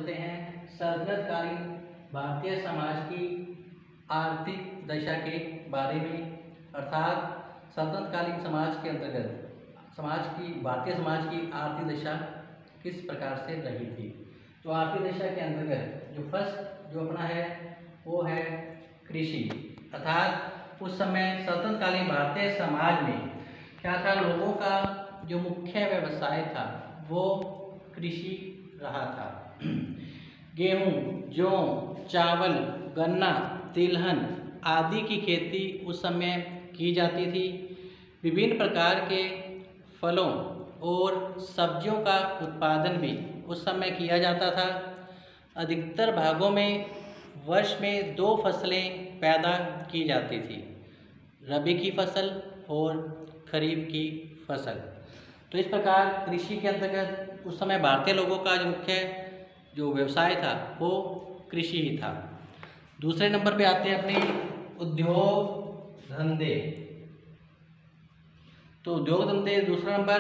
चलते हैं सल्तनतकालीन भारतीय समाज की आर्थिक दशा के बारे में, अर्थात सल्तनतकालीन समाज के अंतर्गत भारतीय समाज की आर्थिक दशा किस प्रकार से रही थी। तो आर्थिक दशा के अंतर्गत जो फर्स्ट जो अपना है वो है कृषि, अर्थात उस समय सल्तनतकालीन भारतीय समाज में क्या था, लोगों का जो मुख्य व्यवसाय था वो कृषि रहा था। गेहूँ, जौ, चावल, गन्ना, तिलहन आदि की खेती उस समय की जाती थी। विभिन्न प्रकार के फलों और सब्जियों का उत्पादन भी उस समय किया जाता था। अधिकतर भागों में वर्ष में 2 फसलें पैदा की जाती थी, रबी की फसल और खरीफ की फसल। तो इस प्रकार कृषि के अंतर्गत उस समय भारतीय लोगों का जो मुख्य जो व्यवसाय था वो कृषि ही था। दूसरे नंबर पे आते हैं अपने उद्योग धंधे। तो उद्योग धंधे दूसरा नंबर।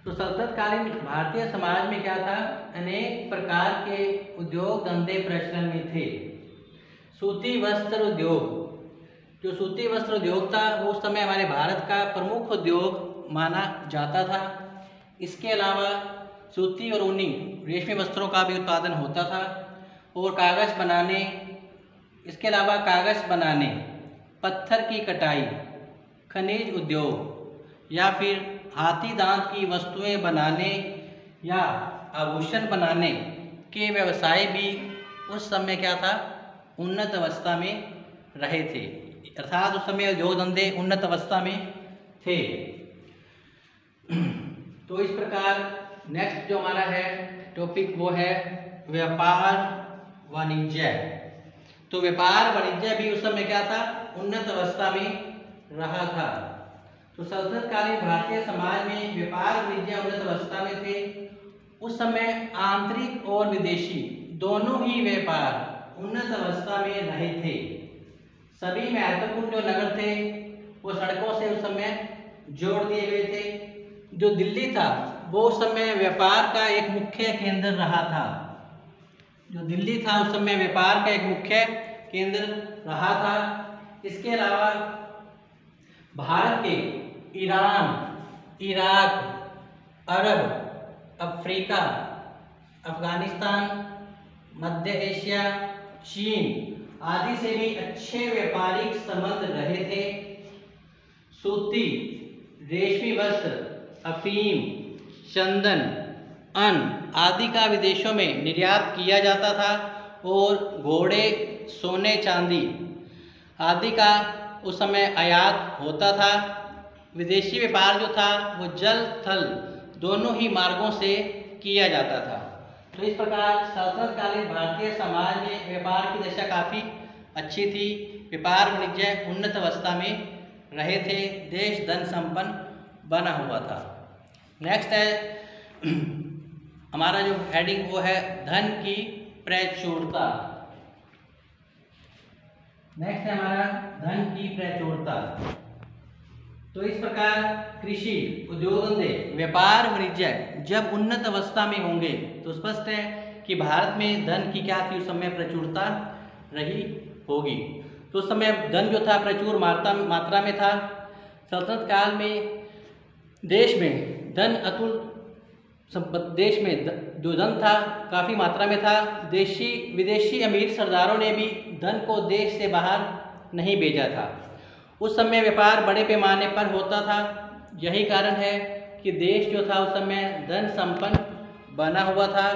तो सल्तनतकालीन भारतीय समाज में क्या था, अनेक प्रकार के उद्योग धंधे प्रचलन में थे। सूती वस्त्र उद्योग, जो सूती वस्त्र उद्योग था वो उस समय हमारे भारत का प्रमुख उद्योग माना जाता था। इसके अलावा सूती और ऊनी रेशमी वस्त्रों का भी उत्पादन होता था और कागज़ बनाने, इसके अलावा कागज़ बनाने, पत्थर की कटाई, खनिज उद्योग या फिर हाथी दांत की वस्तुएं बनाने या आभूषण बनाने के व्यवसाय भी उस समय क्या था, उन्नत अवस्था में रहे थे, अर्थात उस समय उद्योग धंधे उन्नत अवस्था में थे। तो इस प्रकार नेक्स्ट जो हमारा है टॉपिक वो है व्यापार वाणिज्य। तो व्यापार वाणिज्य भी उस समय क्या था, उन्नत अवस्था में रहा था। तो सल्तनतकालीन भारतीय समाज में व्यापार वाणिज्य उन्नत अवस्था में थे। उस समय आंतरिक और विदेशी दोनों ही व्यापार उन्नत अवस्था में रहे थे। सभी महत्वपूर्ण जो नगर थे वो सड़कों से उस समय जोड़ दिए गए थे। जो दिल्ली था वो उस समय व्यापार का एक मुख्य केंद्र रहा था। जो दिल्ली था उस समय व्यापार का एक मुख्य केंद्र रहा था। इसके अलावा भारत के ईरान, इराक, अरब, अफ्रीका, अफगानिस्तान, मध्य एशिया, चीन आदि से भी अच्छे व्यापारिक संबंध रहे थे। सूती, रेशमी वस्त्र, अफीम, चंदन, अन्न आदि का विदेशों में निर्यात किया जाता था और घोड़े, सोने, चांदी आदि का उस समय आयात होता था। विदेशी व्यापार जो था वो जल थल दोनों ही मार्गों से किया जाता था। तो इस प्रकार सल्तनतकालीन भारतीय समाज में व्यापार की दशा काफ़ी अच्छी थी। व्यापार वाणिज्य उन्नत अवस्था में रहे थे, देश धन संपन्न बना हुआ था। नेक्स्ट है हमारा जो हेडिंग वो है धन की प्रचुरता। नेक्स्ट है हमारा धन की प्रचुरता। तो इस प्रकार कृषि, उद्योग धंधे, व्यापार वाणिज्य जब उन्नत अवस्था में होंगे तो स्पष्ट है कि भारत में धन की क्या थी, उस समय प्रचुरता रही होगी। तो उस समय धन जो था प्रचुर मात्रा में था। सल्तनत काल में देश में धन अतुल, देश में जो धन था काफ़ी मात्रा में था। विदेशी अमीर सरदारों ने भी धन को देश से बाहर नहीं भेजा था। उस समय व्यापार बड़े पैमाने पर होता था। यही कारण है कि देश जो था उस समय धन संपन्न बना हुआ था।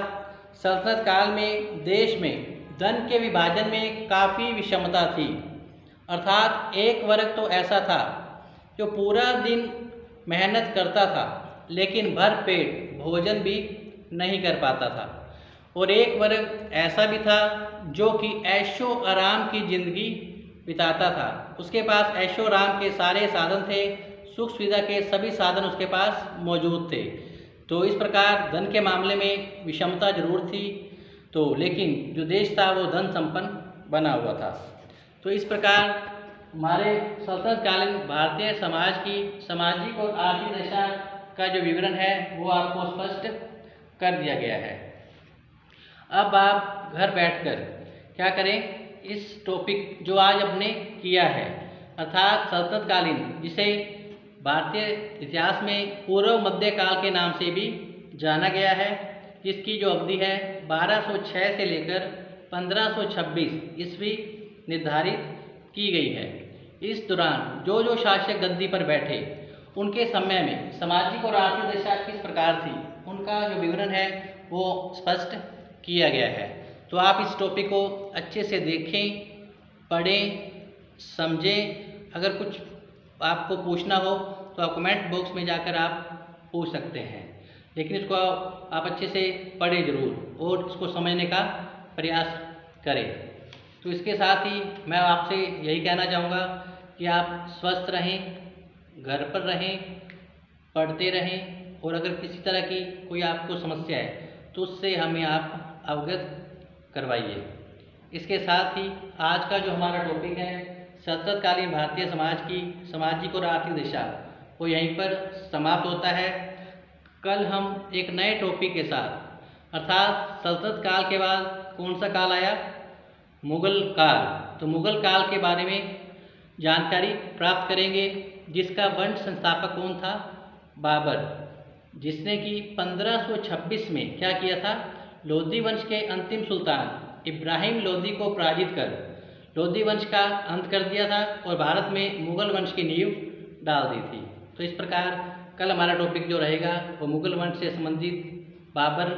सल्तनत काल में देश में धन के विभाजन में काफ़ी विषमता थी, अर्थात एक वर्ग तो ऐसा था जो पूरा दिन मेहनत करता था लेकिन भर पेट भोजन भी नहीं कर पाता था, और एक वर्ग ऐसा भी था जो कि ऐशो आराम की जिंदगी बिताता था। उसके पास ऐशो आराम के सारे साधन थे, सुख सुविधा के सभी साधन उसके पास मौजूद थे। तो इस प्रकार धन के मामले में विषमता जरूर थी, तो लेकिन जो देश था वो धन संपन्न बना हुआ था। तो इस प्रकार हमारे सल्तनतकालीन भारतीय समाज की सामाजिक और आर्थिक दशा का जो विवरण है वो आपको स्पष्ट कर दिया गया है। अब आप घर बैठकर क्या करें, इस टॉपिक जो आज हमने किया है अर्थात सल्तनतकालीन, जिसे भारतीय इतिहास में पूर्व मध्यकाल के नाम से भी जाना गया है, जिसकी जो अवधि है 1206 से लेकर 1526 ईस्वी निर्धारित की गई है। इस दौरान जो जो शासक गद्दी पर बैठे उनके समय में सामाजिक और आर्थिक दशा किस प्रकार थी, उनका जो विवरण है वो स्पष्ट किया गया है। तो आप इस टॉपिक को अच्छे से देखें, पढ़ें, समझें। अगर कुछ आपको पूछना हो तो आप कमेंट बॉक्स में जाकर आप पूछ सकते हैं, लेकिन इसको आप अच्छे से पढ़ें ज़रूर और इसको समझने का प्रयास करें। तो इसके साथ ही मैं आपसे यही कहना चाहूँगा कि आप स्वस्थ रहें, घर पर रहें, पढ़ते रहें, और अगर किसी तरह की कोई आपको समस्या है तो उससे हमें आप अवगत करवाइए। इसके साथ ही आज का जो हमारा टॉपिक है सल्तनतकालीन भारतीय समाज की सामाजिक और आर्थिक दिशा, वो यहीं पर समाप्त होता है। कल हम एक नए टॉपिक के साथ अर्थात सल्तनत काल के बाद कौन सा काल आया, मुग़ल काल, तो मुग़ल काल के बारे में जानकारी प्राप्त करेंगे, जिसका वंश संस्थापक कौन था, बाबर, जिसने कि 1526 में क्या किया था, लोधी वंश के अंतिम सुल्तान इब्राहिम लोधी को पराजित कर लोधी वंश का अंत कर दिया था और भारत में मुग़ल वंश की नींव डाल दी थी। तो इस प्रकार कल हमारा टॉपिक जो रहेगा वो मुग़ल वंश से संबंधित बाबर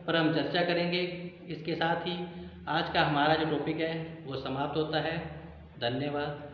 पर हम चर्चा करेंगे। इसके साथ ही आज का हमारा जो टॉपिक है वो समाप्त होता है। धन्यवाद।